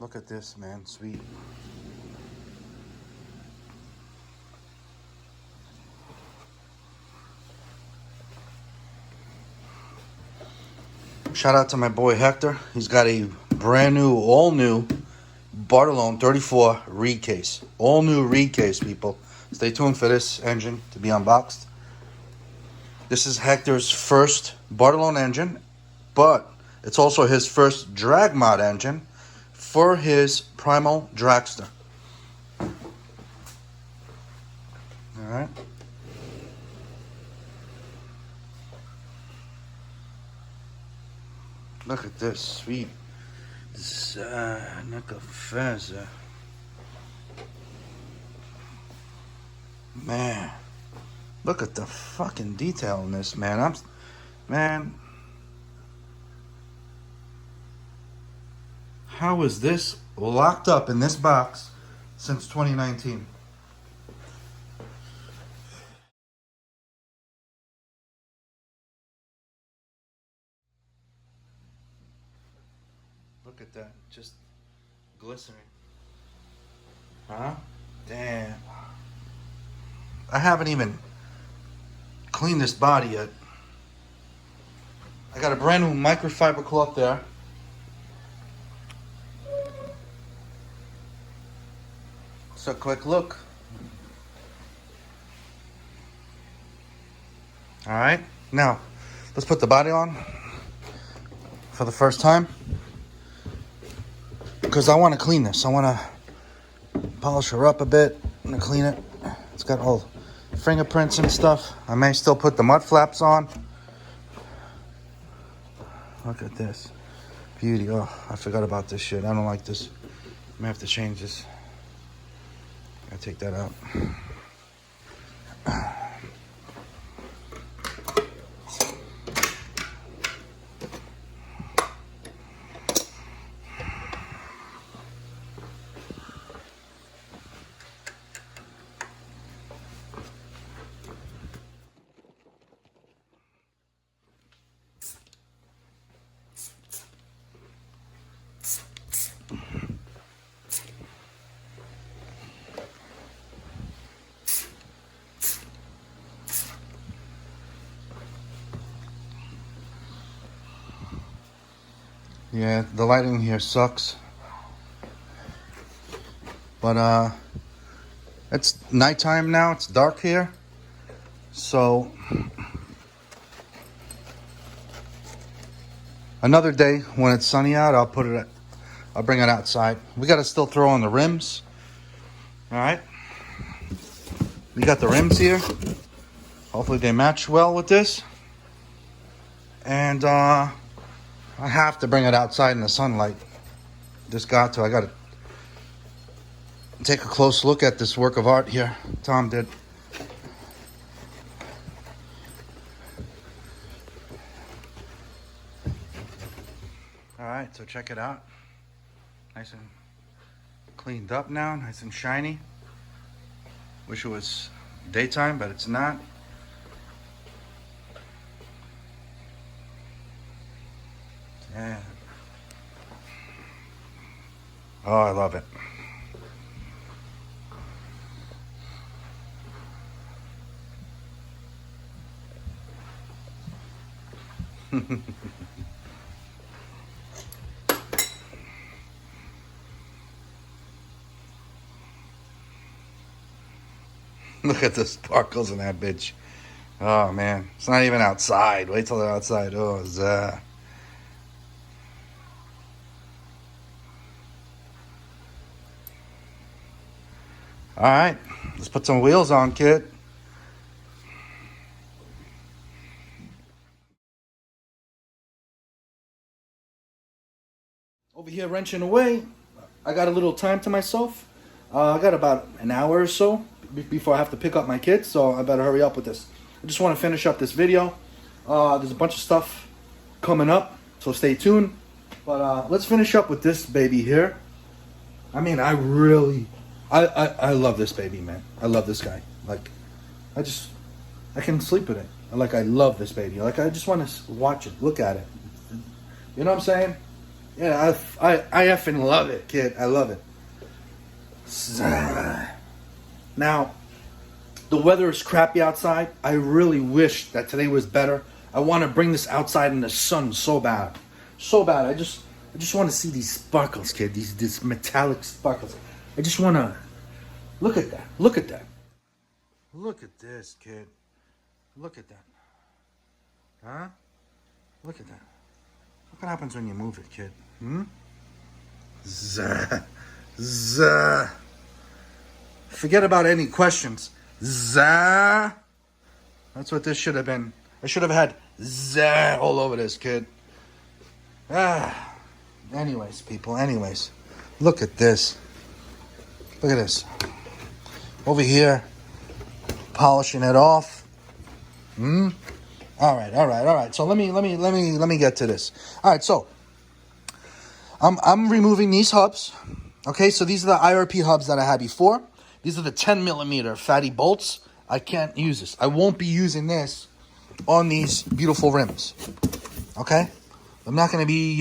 Look at this, man. Sweet. Shout out to my boy Hector. He's got a brand new, all new Bartolone 34 reed case. All new reed case, people. Stay tuned for this engine to be unboxed. This is Hector's first Bartolone engine, but it's also his first drag mod engine for his Primal Dragster. Alright. Look at this, sweet. Zanaka. Man, look at the fucking detail in this, man. Man, how is this locked up in this box since 2019? Look at that, just glistening. Huh? Damn. I haven't even cleaned this body yet. I got a brand new microfiber cloth there. Just a quick look. Alright, now let's put the body on for the first time, because I want to clean this. I want to polish her up a bit. I'm going to clean it. It's got all fingerprints and stuff. I may still put the mud flaps on. Look at this. Beauty. Oh, I forgot about this shit. I don't like this. I may have to change this. Gotta take that out. Yeah, the lighting here sucks. But it's nighttime now. It's dark here. So another day when it's sunny out, I'll bring it outside. We got to still throw on the rims. All right. We got the rims here. Hopefully they match well with this. And I have to bring it outside in the sunlight. Just got to. I got to take a close look at this work of art here. Tom did. All right, so check it out. Nice and cleaned up now, nice and shiny. Wish it was daytime, but it's not. Yeah. Oh, I love it. Look at the sparkles in that bitch. Oh, man. It's not even outside. Wait till they're outside. Oh, zah. All right, let's put some wheels on, kid. Over here wrenching away. I got a little time to myself. I got about an hour or so before I have to pick up my kids, so I better hurry up with this. I just want to finish up this video. There's a bunch of stuff coming up, so stay tuned. But let's finish up with this baby here. I mean, I love this baby, man. I love this guy. Like, I can sleep with it. Like, I love this baby. Like, I just want to watch it, look at it. You know what I'm saying? Yeah, I effing love it, kid. I love it. Now, the weather is crappy outside. I really wish that today was better. I want to bring this outside in the sun so bad. So bad. I just want to see these sparkles, kid. These metallic sparkles. I just want to look at that. Look at that. Look at this, kid. Look at that. Huh? Look at that. Look what happens when you move it, kid. Zah. Zah. Forget about any questions. Zah. That's what this should have been. I should have had zah all over this, kid. Anyways, people. Anyways. Look at this. Look at this. Over here. Polishing it off. All right. So let me get to this. All right, so I'm removing these hubs. Okay, so these are the IRP hubs that I had before. These are the 10 millimeter fatty bolts. I can't use this. I won't be using this on these beautiful rims. Okay, I'm not going to be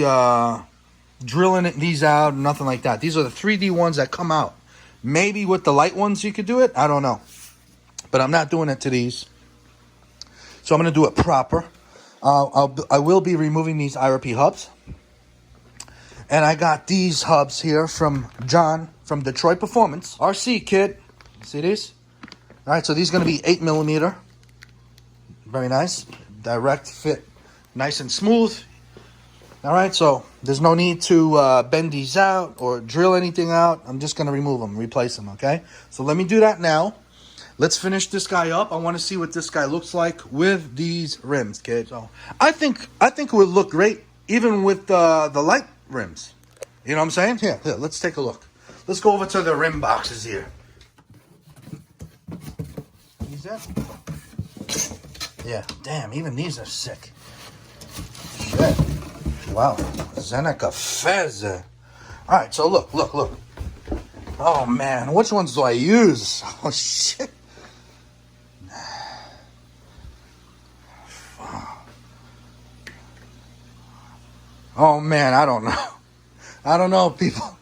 drilling these out, nothing like that. These are the 3D ones that come out. Maybe with the light ones you could do it. I don't know, but I'm not doing it to these. So I'm going to do it proper. I will be removing these IRP hubs. And I got these hubs here from John from Detroit Performance. RC, kid. See these? All right, so these are going to be 8 millimeter. Very nice. Direct fit. Nice and smooth. All right, so there's no need to bend these out or drill anything out. I'm just going to remove them, replace them, okay? So let me do that now. Let's finish this guy up. I want to see what this guy looks like with these rims, kid. So I think it would look great even with the light rims. You know what I'm saying? Here, let's take a look. Let's go over to the rim boxes here. These are? Yeah, damn, even these are sick. Shit. Wow. Zeneca Fez. All right, so look. Oh, man, which ones do I use? Oh, shit. Oh, man, I don't know. I don't know, people.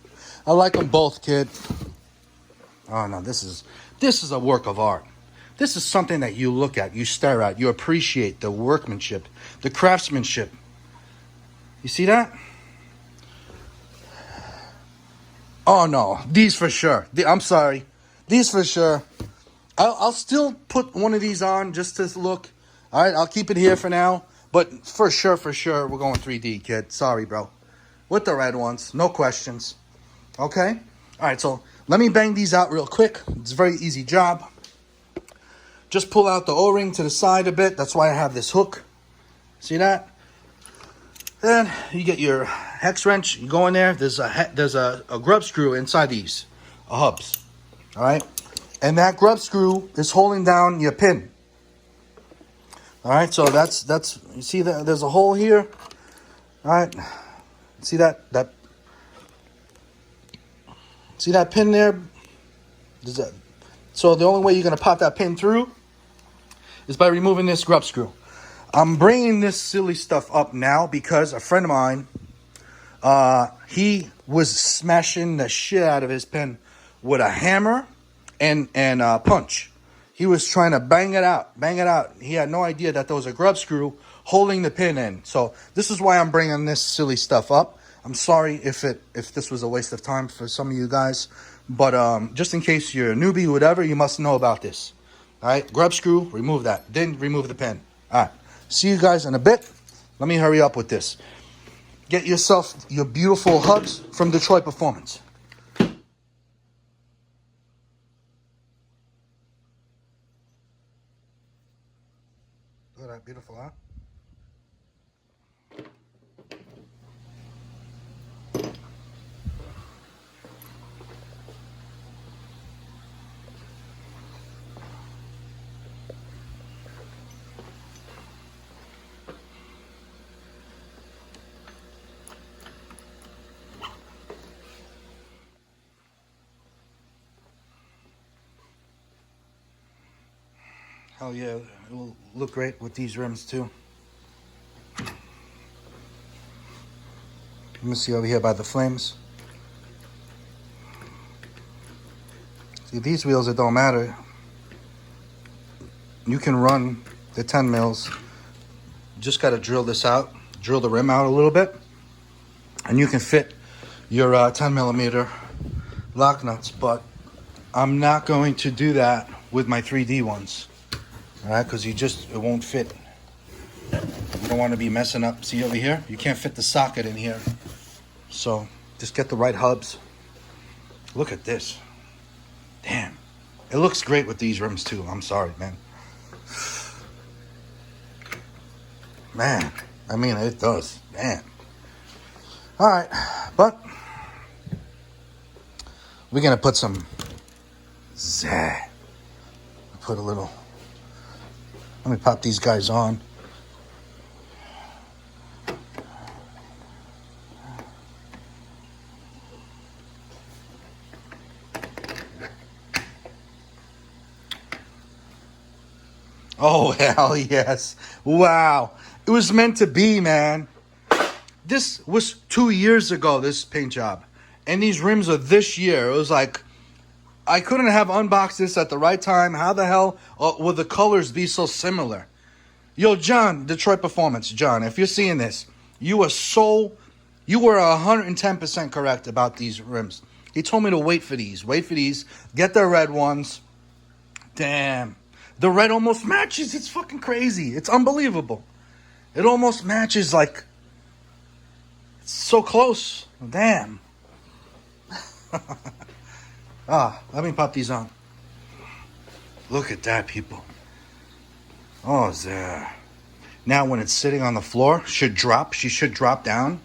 I like them both, kid. Oh, no, this is a work of art. This is something that you look at, you stare at, you appreciate the workmanship, the craftsmanship. You see that? Oh, no, these for sure. I'm sorry. These for sure. I'll still put one of these on just to look. All right, I'll keep it here for now. But for sure, we're going 3D, kid. Sorry, bro. With the red ones, no questions. Okay? All right, so let me bang these out real quick. It's a very easy job. Just pull out the O-ring to the side a bit. That's why I have this hook. See that? Then you get your hex wrench. You go in there. There's a grub screw inside these hubs. All right? And that grub screw is holding down your pin. All right, so that's you see that there's a hole here. All right, see that pin there? So the only way you're gonna pop that pin through is by removing this grub screw. I'm bringing this silly stuff up now because a friend of mine, he was smashing the shit out of his pin with a hammer and a punch. He was trying to bang it out. He had no idea that there was a grub screw holding the pin in. So this is why I'm bringing this silly stuff up. I'm sorry if this was a waste of time for some of you guys. But just in case you're a newbie or whatever, you must know about this. All right, grub screw, remove that. Then remove the pin. All right, see you guys in a bit. Let me hurry up with this. Get yourself your beautiful hubs from Detroit Performance. Look at that, beautiful, huh? Hell yeah, it will look great with these rims too. Let me see over here by the flames. See, these wheels, it don't matter. You can run the 10 mils. Just got to drill this out, drill the rim out a little bit, and you can fit your 10 millimeter lock nuts. But I'm not going to do that with my 3D ones, all right? Because it won't fit. You don't want to be messing up. See over here? You can't fit the socket in here. So just get the right hubs. Look at this. Damn. It looks great with these rims too. I'm sorry, man. Man, I mean, it does. Man. All right, but we're going to put some put a little. Let me pop these guys on. Oh, hell yes. Wow. It was meant to be, man. This was 2 years ago, this paint job. And these rims are this year. It was like, I couldn't have unboxed this at the right time. How the hell would the colors be so similar? Yo, John, Detroit Performance. John, if you're seeing this, you were 110% correct about these rims. He told me to wait for these. Wait for these. Get the red ones. Damn. The red almost matches. It's fucking crazy. It's unbelievable. It almost matches, like, it's so close. Damn. Let me pop these on. Look at that, people. Oh, there. Now when it's sitting on the floor, she should drop down.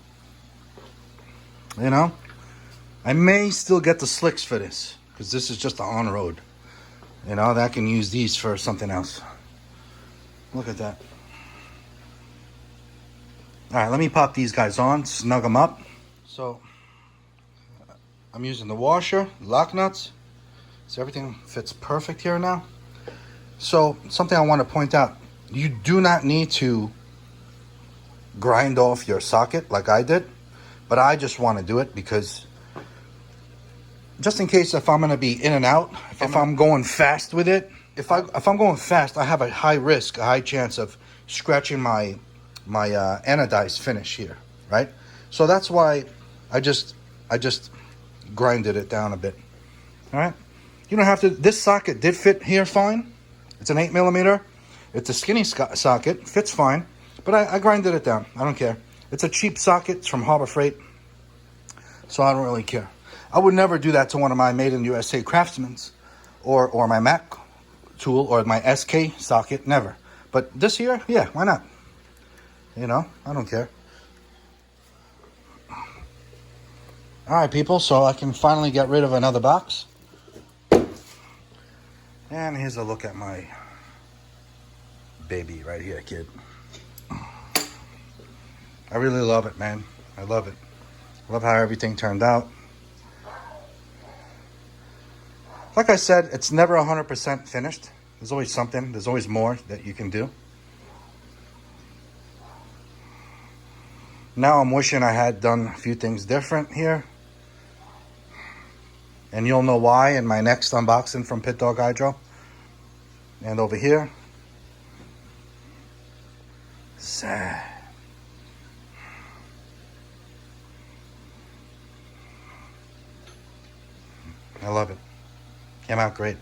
You know? I may still get the slicks for this, because this is just the on-road. You know, I can use these for something else. Look at that. All right, let me pop these guys on, snug them up. So, I'm using the washer, lock nuts. So everything fits perfect here now. So, something I want to point out. You do not need to grind off your socket like I did. But I just want to do it because just in case if I'm going to be in and out, if I'm going fast with it, if I'm going fast, I have a high chance of scratching my anodized finish here, right? So that's why I just grinded it down a bit. All right, you don't have to. This socket did fit here fine. It's an 8 millimeter. It's a skinny socket, fits fine, but I grinded it down. I don't care. It's a cheap socket. It's from Harbor Freight, so I don't really care. I would never do that to one of my Made in USA Craftsman's or my Mac tool or my SK socket, never. But this here, yeah, why not? You know, I don't care. All right, people, so I can finally get rid of another box. And here's a look at my baby right here, kid. I really love it, man. I love it. I love how everything turned out. Like I said, it's never 100% finished. There's always something. There's always more that you can do. Now I'm wishing I had done a few things different here. And you'll know why in my next unboxing from Pit Dog Hydro. And over here. Sad. I love it. Came out great.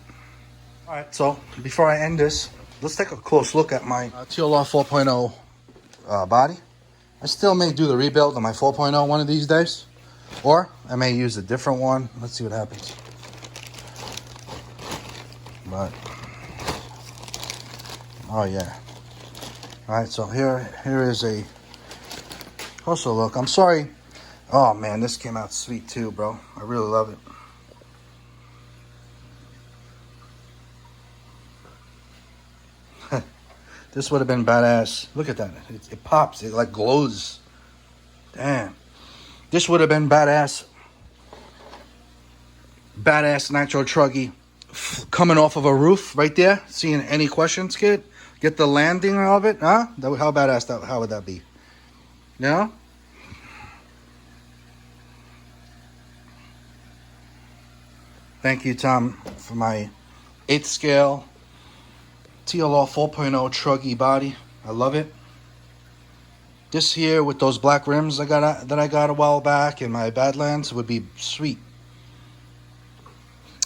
All right, so before I end this, let's take a close look at my TLR 4.0 body. I still may do the rebuild on my 4.0 one of these days. Or I may use a different one. Let's see what happens. But, oh yeah. All right, so here is a closer look. I'm sorry. Oh man, this came out sweet too, bro. I really love it. This would have been badass. Look at that. It pops. It like glows. Damn. This would have been badass. Badass Nitro Truggy coming off of a roof right there. Seeing any questions, kid? Get the landing of it, huh? How badass how would that be? You know? Thank you, Tom, for my 8th scale TLR 4.0 Truggy body. I love it. This here with those black rims that I got a while back in my Badlands would be sweet.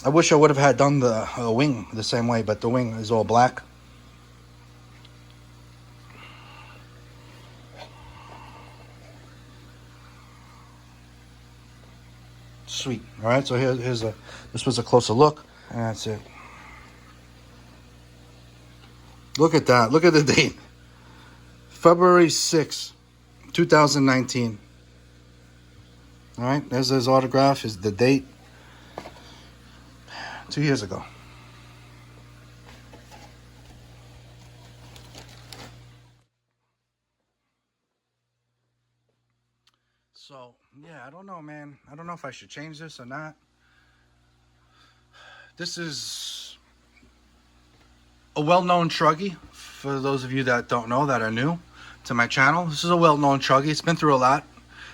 I wish I would have had done the wing the same way, but the wing is all black. Sweet. All right, so this was a closer look, and that's it. Look at that. Look at the date. February 6th, 2019. All right, there's his autograph, is the date. 2 years ago. So, yeah, I don't know, man. I don't know if I should change this or not. This is a well-known Truggy. For those of you that don't know, that are new to my channel, this is a well-known Truggy. It's been through a lot.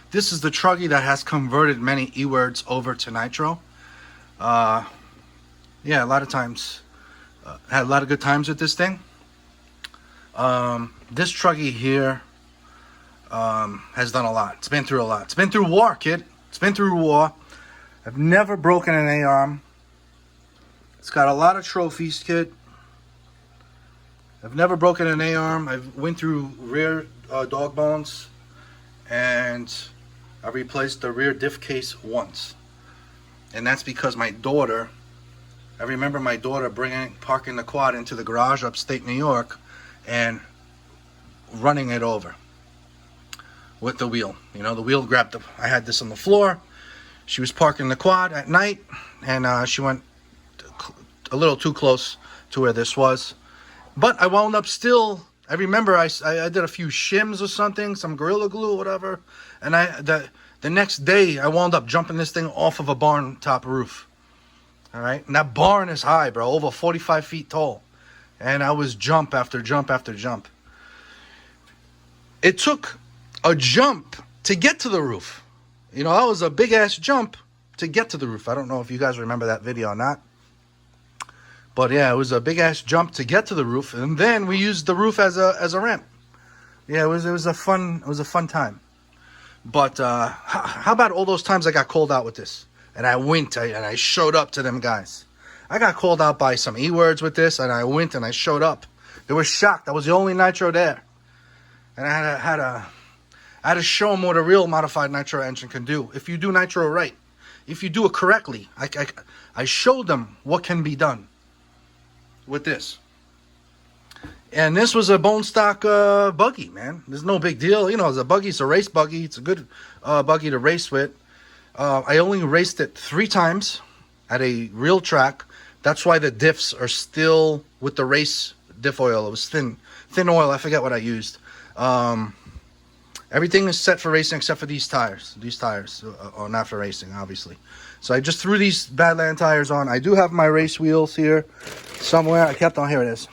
This is the Truggy that has converted many E-words over to Nitro. Yeah, a lot of times. Had a lot of good times with this thing. This Truggy here has done a lot. It's been through a lot. It's been through war, kid. It's been through war. I've never broken an A-arm. It's got a lot of trophies, kid. I've never broken an A-arm. I've went through rear dog bones, and I replaced the rear diff case once. And that's because my daughter, I remember my daughter parking the quad into the garage upstate New York and running it over with the wheel. You know, the wheel grabbed I had this on the floor. She was parking the quad at night, and she went a little too close to where this was. But I wound up still, I remember I did a few shims or something, some Gorilla Glue or whatever, and the next day I wound up jumping this thing off of a barn top roof. All right, and that barn is high, bro, over 45 feet tall. And I was jump after jump after jump. It took a jump to get to the roof. You know, that was a big ass jump to get to the roof. I don't know if you guys remember that video or not. But yeah, it was a big ass jump to get to the roof, and then we used the roof as a ramp. Yeah, it was a fun time. But how about all those times I got called out with this? And I went and I showed up to them guys. I got called out by some E-words with this, and I went and I showed up. They were shocked. I was the only Nitro there. And I had to show them what a real modified Nitro engine can do. If you do Nitro right. If you do it correctly. I showed them what can be done with this. And this was a bone stock buggy, man. There's no big deal. You know, it's a buggy. It's a race buggy. It's a good buggy to race with. I only raced it 3 times at a real track. That's why the diffs are still with the race diff oil. It was thin oil. I forget what I used. Everything is set for racing except for these tires. These tires are not for racing, obviously. So I just threw these Badland tires on. I do have my race wheels here somewhere. I kept on. Here it is.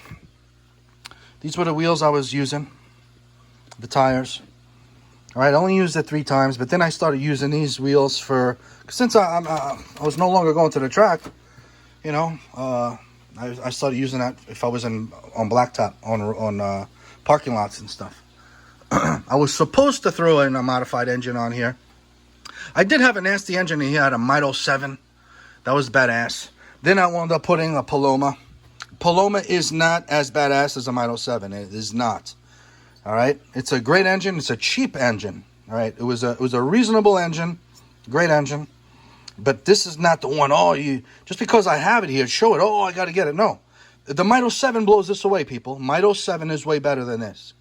These were the wheels I was using. The tires. All right, I only used it 3 times, but then I started using these wheels since I was no longer going to the track. You know, I started using that if I was on blacktop, on parking lots and stuff. I was supposed to throw in a modified engine on here. I did have a nasty engine in here. I had a NITRO 7. That was badass. Then I wound up putting a Paloma. Paloma is not as badass as a NITRO 7. It is not. All right, it's a great engine. It's a cheap engine. All right, it was a reasonable engine, great engine, but this is not the one. Oh, just because I have it here, show it. Oh, I got to get it. No, the NITRO 7 blows this away, people. NITRO 7 is way better than this.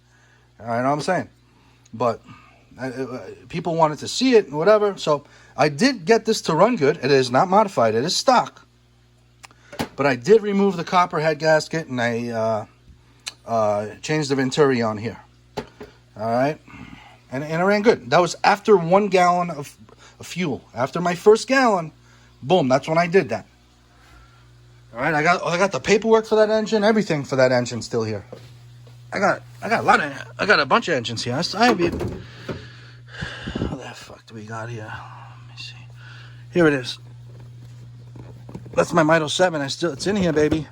All right, know what I'm saying? But people wanted to see it and whatever, so I did get this to run good. It is not modified. It is stock, but I did remove the copper head gasket and I changed the Venturi on here. All right, and it ran good. That was after 1 gallon of fuel. After my first gallon, boom, that's when I did that. All right, I got the paperwork for that engine, everything for that engine still here. I got a bunch of engines here. What the fuck do we got here? Let me see. Here it is. That's my Mito 7. It's in here, baby.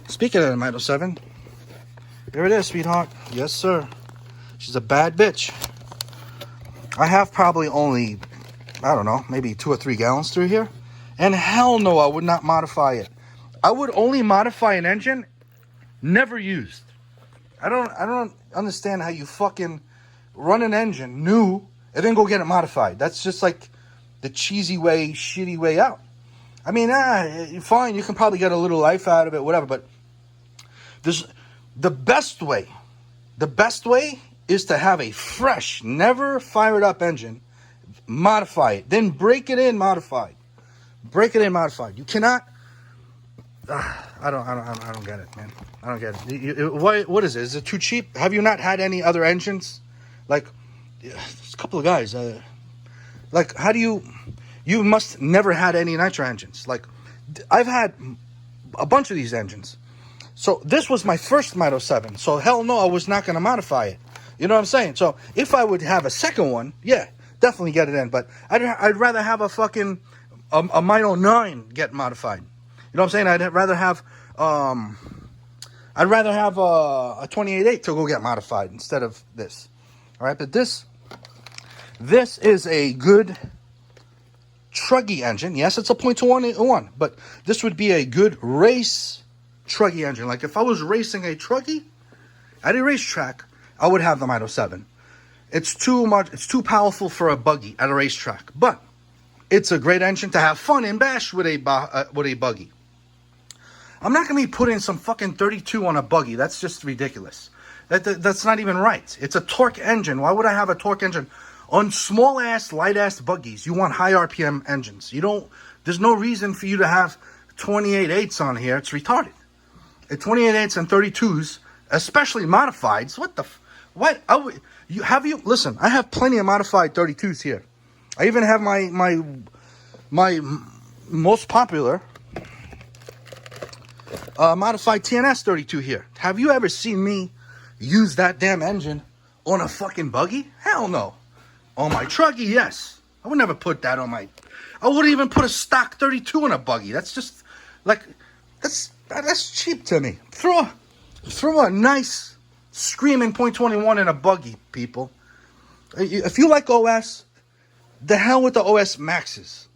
Speaking of the Mito 7, here it is, sweetheart. Yes, sir. She's a bad bitch. I have probably only, I don't know, maybe 2 or 3 gallons through here. And hell no, I would not modify it. I would only modify an engine never used. I don't understand how you fucking run an engine new and then go get it modified. That's just like the cheesy way, shitty way out. I mean, fine, you can probably get a little life out of it, whatever, but there's the best way is to have a fresh, never fired up engine, modify it, then break it in modified. Break it in modified. You cannot. I don't get it, man. I don't get it. What is it? Is it too cheap? Have you not had any other engines? Like, there's a couple of guys. Like, how do you? You must never had any nitro engines. Like, I've had a bunch of these engines. So this was my first Mito 7. So hell no, I was not going to modify it. You know what I'm saying? So if I would have a second one, yeah, definitely get it in. But I'd rather have a fucking a Mito 9 get modified. You know what I'm saying? I'd rather have a 28.8 to go get modified instead of this. All right, but this is a good TRUGGY engine. Yes, it's a 0.21, but this would be a good race TRUGGY engine. Like if I was racing a TRUGGY at a racetrack, I would have the Mito 7. It's too powerful for a buggy at a racetrack, but it's a great engine to have fun and bash with a buggy. I'm not going to be putting some fucking 32 on a buggy. That's just ridiculous. That's not even right. It's a torque engine. Why would I have a torque engine on small ass, light ass buggies? You want high RPM engines. There's no reason for you to have 28.8s on here. It's retarded. 28.8s and 32s, especially modifieds. Listen, I have plenty of modified 32s here. I even have my most popular modified TNS 32 here. Have you ever seen me use that damn engine on a fucking buggy? Hell no. On my TRUGGY, yes. I would never put that on my... I wouldn't even put a stock 32 on a buggy. That's just like... That's cheap to me. Throw a nice screaming .21 in a buggy, people. If you like OS, the hell with the OS Maxes.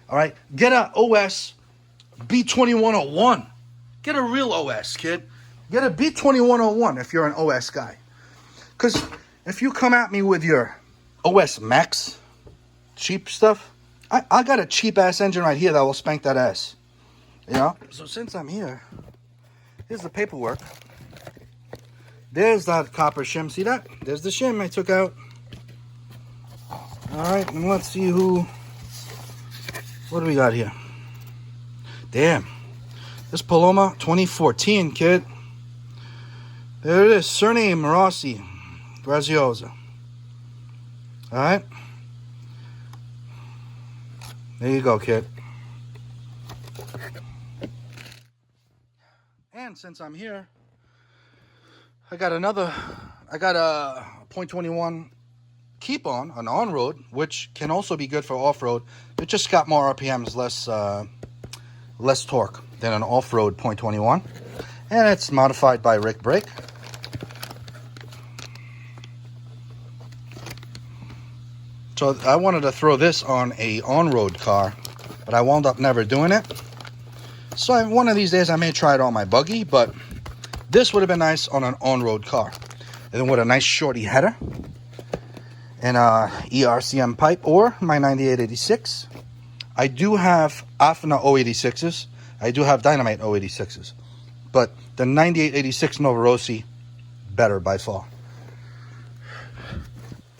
All right? Get a OS B2101. Get a real OS, kid. Get a B2101 if you're an OS guy. Because if you come at me with your OS Max cheap stuff, I got a cheap-ass engine right here that will spank that ass. You know? So since I'm here, here's the paperwork. There's that copper shim. See that? There's the shim I took out. All right, and let's see what do we got here? Damn. This Paloma 2014, kid. There it is. Surname, Rossi. Graziosa. All right. There you go, kid. And since I'm here, I got a .21 keep on an on-road, which can also be good for off-road. It just got more RPMs, less torque than an off-road .21. And it's modified by Rick Brake. So I wanted to throw this on a on-road car, but I wound up never doing it. So one of these days I may try it on my buggy, but this would have been nice on an on-road car. And then with a nice shorty header and a ERCM pipe or my 9886. I do have Afna 086s. I do have Dynamite 086s. But the 9886 Novarosi, better by far.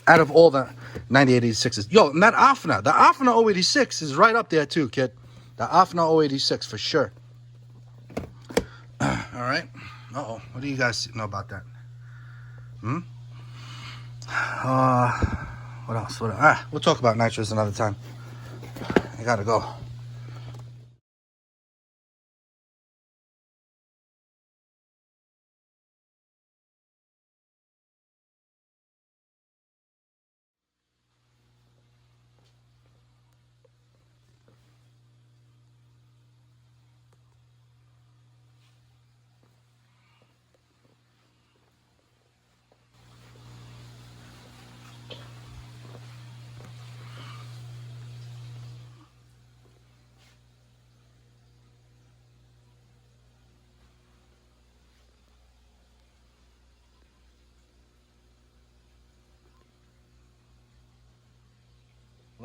Out of all the 9886s. Yo, and that Afna, the Afna 086 is right up there too, kid. The Afna 086 for sure. All right. Uh-oh. What do you guys know about that? What else? We'll talk about nitros another time. I gotta go.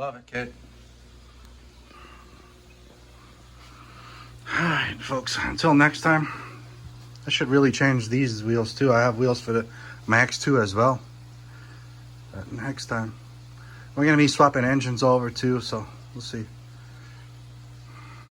Love it, kid. Alright, folks, until next time. I should really change these wheels too. I have wheels for the Max 2 as well. But next time. We're going to be swapping engines over too, so we'll see.